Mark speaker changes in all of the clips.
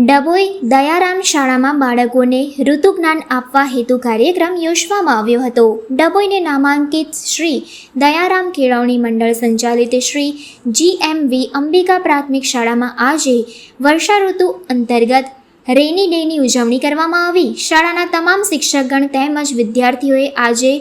Speaker 1: ડભોઈ દયારામ શાળામાં બાળકોને ઋતુજ્ઞાન આપવા હેતુ કાર્યક્રમ યોજવામાં આવ્યો હતો. ડભોઈને નામાંકિત શ્રી દયારામ કેળવણી મંડળ સંચાલિત શ્રી GMV અંબિકા પ્રાથમિક શાળામાં આજે વર્ષા ઋતુ અંતર્ગત રેની ડેની ઉજવણી કરવામાં આવી. શાળાના તમામ શિક્ષકગણ તેમજ વિદ્યાર્થીઓએ આજે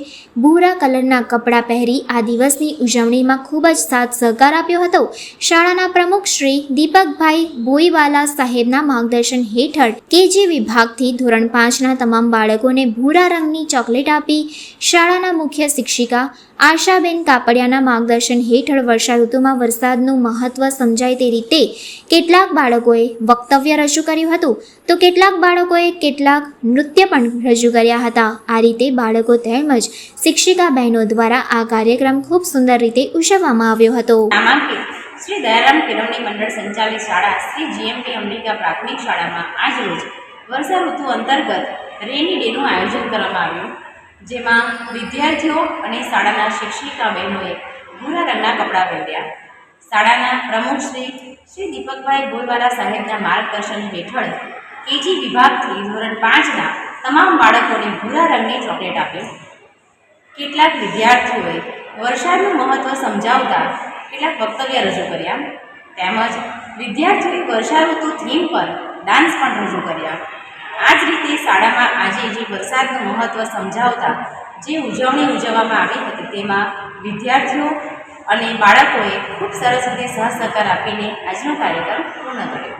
Speaker 1: ભૂરા કલરના કપડાં પહેરી આ દિવસની ઉજવણીમાં ખૂબ જ સાથ સહકાર આપ્યો હતો. શાળાના પ્રમુખ શ્રી દીપકભાઈ બોઈવાલા સાહેબના માર્ગદર્શન હેઠળ KG વિભાગથી ધોરણ 5ના તમામ બાળકોને ભૂરા રંગની ચોકલેટ આપી. શાળાના મુખ્ય શિક્ષિકા આશાબેન કાપડિયાના માર્ગદર્શન હેઠળ વર્ષા ઋતુમાં વરસાદનું મહત્વ સમજાય તે રીતે કેટલાક બાળકોએ વક્તવ્ય રજૂ કર્યું હતું તો કેટલાક બાળકોએ કેટલાક નૃત્ય પણ રજૂ કર્યા હતા. આ રીતે બાળકો તેમજ શિક્ષિકા બહેનો દ્વારા આ કાર્યક્રમ ખૂબ સુંદર રીતે ઉજવવામાં આવ્યો હતો.
Speaker 2: નામાંકિત શ્રી દયારામ કેળવણી મંડળ સંચાલિત શાળા શ્રી GMV અંબિકા પ્રાથમિક શાળામાં આજરોજ વર્ષા ઋતુ અંતર્ગત રેની ડેનું આયોજન કરવામાં આવ્યું, જેમાં વિદ્યાર્થીઓ અને શાળાના શિક્ષિકા બહેનોએ ભૂરા રંગના કપડાં પહેર્યા. શાળાના પ્રમુખ શ્રી દીપકભાઈ બોઈવાલા સાહેબના માર્ગદર્શન હેઠળ KG વિભાગથી ધોરણ 5ના તમામ બાળકોને ભૂરા રંગની ચોકલેટ આપ્યો. કેટલાક વિદ્યાર્થીઓએ વરસાદનું મહત્ત્વ સમજાવતા કેટલાક વક્તવ્ય રજૂ કર્યા, તેમજ વિદ્યાર્થીઓએ વર્ષા ઋતુ થીમ પર ડાન્સ પણ રજૂ કર્યા. આ જ રીતે શાળામાં આજે જે વરસાદનું મહત્ત્વ સમજાવતા જે ઉજવણી ઉજવવામાં આવી હતી તેમાં વિદ્યાર્થીઓ અને બાળકોએ ખૂબ સરસ રીતે સહસહકાર આપીને આજનો કાર્યક્રમ પૂર્ણ કર્યો.